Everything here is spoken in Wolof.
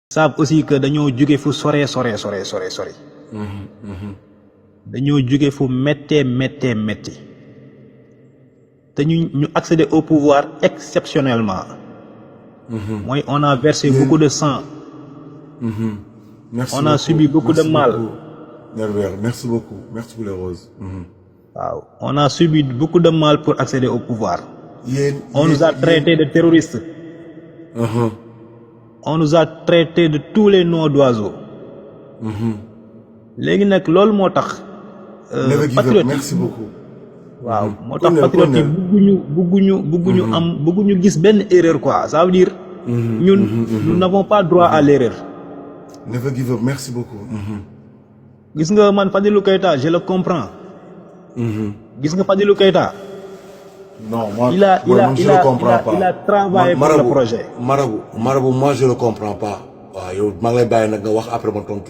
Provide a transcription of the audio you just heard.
savent aussi que dañoo jóge fu sore dañoo jóge fu métti te ñu accéder au pouvoir exceptionnellement. mooy on a versé beaucoup de sang. Merci on a beaucoup. subi beaucoup de mal. Merci beaucoup. Merci pour les roses. waaw on a subi beaucoup de mal pour accéder au pouvoir. On nous a traités de terroristes. On nous a traités de tous les noms d'oiseaux. léegi nag loolu moo tax. patriote merci beaucoup. waaw moo tax patriote yi bëgguñu gis benn erreur quoi ça veut dire. ñun nous n'avons pas droit à l'erreur. Never give up, merci beaucoup. gis nga man Fadilou Keita je le comprends. gis nga Fadilou Keita. Non, moi, je le comprends pas. Il a travaillé pour le projet. Marabout, moi je le comprends pas. Waaw yow maa ngi lay bàyyi nag nga wax après ma tontu.